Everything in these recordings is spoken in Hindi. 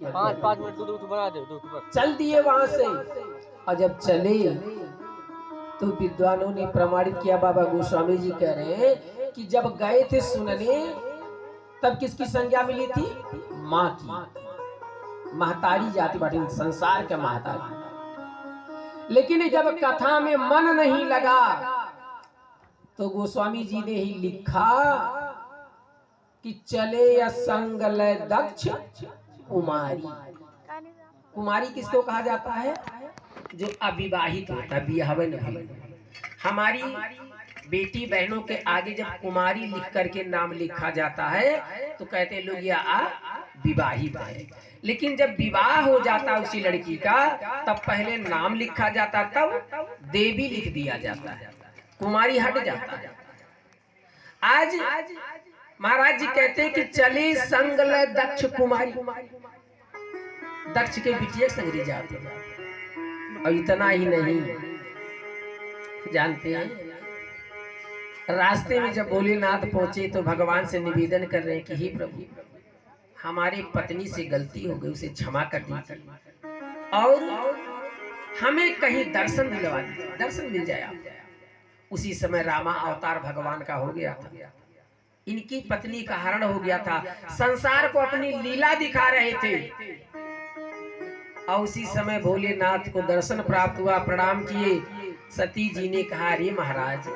5 मिनट दूध बना दे दूध पर। चल दिए वहां से। और जब चले तो विद्वानों ने प्रमाणित किया, बाबा गोस्वामी जी कह रहे हैं कि जब गए थे सुनने तब किसकी संज्ञा मिली थी? माँ की। महतारी जाति बाटी, संसार के महतारी। लेकिन जब कथा में मन नहीं लगा तो गोस्वामी जी ने ही लिखा कि चले असंग लय दक्ष कुमारी। कुमारी किसको कहा जाता है? जो अविवाहित होता, ब्याह नहीं। हमारी बेटी बहनों के आगे जब कुमारी लिख करके नाम लिखा जाता है तो कहते लोग यह विवाहित है। लेकिन जब विवाह हो जाता उसी लड़की का तब पहले नाम लिखा जाता, तब देवी लिख दिया जाता है, कुमारी हट जाता है। आज महाराज जी कहते हैं कि चले संग लय दक्ष कुमारी। दक्ष के बिटिया संगरी जाते हैं। और इतना ही नहीं, जानते हैं रास्ते में जब भोलेनाथ पहुंचे तो भगवान से निवेदन कर रहे हैं कि हे प्रभु, हमारी पत्नी से गलती हो गई, उसे क्षमा कर दीजिए और हमें कहीं दर्शन दिलवा दीजिए, दर्शन मिल जाए आप। उसी समय रामा अवतार भगवान का हो गया था। इनकी पत्नी का हरण हो गया था। संसार को अपनी लीला दिखा रहे थे और उसी समय भोलेनाथ को दर्शन प्राप्त हुआ। प्रणाम किए। सती जी ने कहा, अरे महाराज,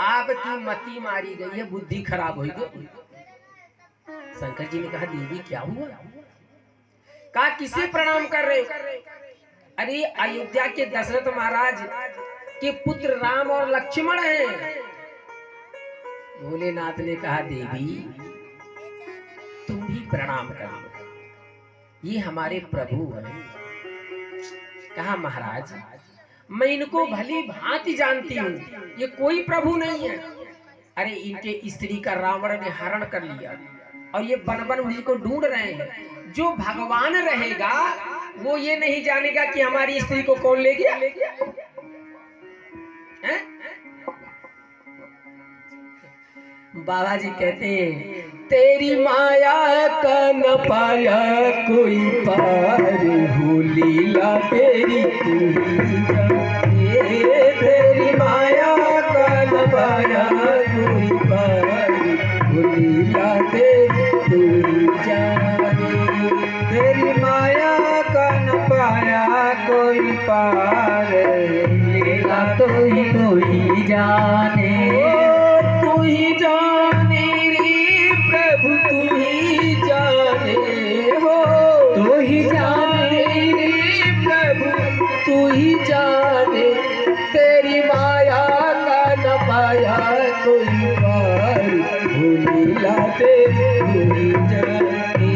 आपकी मति मारी गई है, बुद्धि खराब हो गई। शंकर जी ने कहा, देवी क्या हुआ? कहा, किसे प्रणाम कर रहे हो? अरे अयोध्या के दशरथ महाराज के पुत्र राम और लक्ष्मण हैं। भोलेनाथ ने कहा, देवी तुम भी प्रणाम करो, ये हमारे प्रभु हैं। कहा, महाराज मैं इनको भली भांति जानती हूँ, ये कोई प्रभु नहीं है। अरे इनके स्त्री का रावण ने हरण कर लिया और ये बन बन उन्हीं को ढूंढ रहे हैं। जो भगवान रहेगा वो ये नहीं जानेगा कि हमारी स्त्री को कौन ले गया है? बाबा जी कहते हैं, तेरी माया का न पाया कोई पार, हो लीला तेरी तू ही जाने। तेरी माया का न पाया कोई पार, हो लीला तेरी तू ही जाने। तेरी माया का न पाया कोई पार, लीला तो ही जाने। तू ही जाने रे प्रभु, तू ही जाने हो। तू ही जाने रे प्रभु, तू ही जाने। तेरी माया का न पाया कोई पार, हो लीला तेरी तू ही जाने।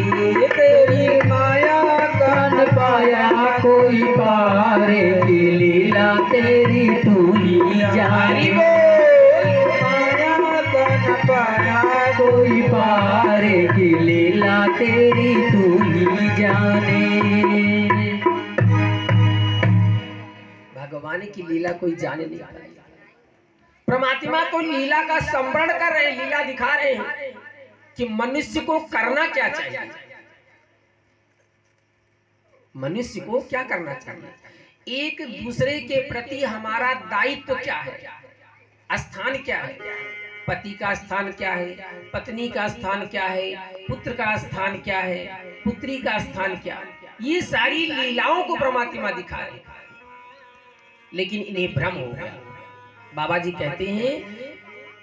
तेरी माया का न पाया कोई पार, लीला तेरी तू ही जाने। पाया कोई पार की लीला तेरी तू ही जाने। भगवान की लीला कोई जाने नहीं पाएगा। परमात्मा तो लीला का संवरण कर रहे हैं, लीला दिखा रहे हैं कि मनुष्य को करना क्या चाहिए, मनुष्य को क्या करना चाहिए। एक दूसरे के प्रति हमारा दायित्व क्या है, स्थान क्या है। पति का स्थान क्या है, पत्नी का स्थान क्या है, पुत्र का स्थान क्या है, पुत्री का स्थान क्या है। ये सारी लीलाओं को परमात्मा दिखा रहे हैं, लेकिन इन्हें भ्रम हो गया। बाबा जी कहते हैं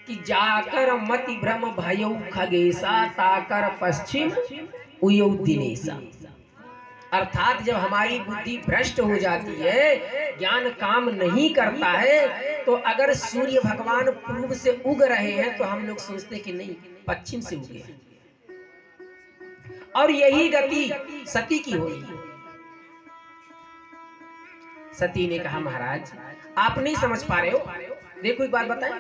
कि जाकर मति भ्रम भयउ खगेशा, ताकर पश्चिम उयउ दिनेशा। अर्थात जब हमारी बुद्धि भ्रष्ट हो जाती है, ज्ञान काम नहीं करता है, तो अगर सूर्य भगवान पूर्व से उग रहे हैं तो हम लोग सोचते कि नहीं, पश्चिम से उगे हैं। और यही गति सती की हुई। सती ने कहा, महाराज आप नहीं समझ पा रहे हो। देखो एक बात बताएं,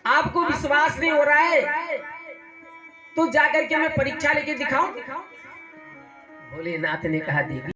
आपको विश्वास नहीं हो रहा है तो जाकर के मैं परीक्षा लेके दिखाऊं। भोलेनाथ ने कहा, देवी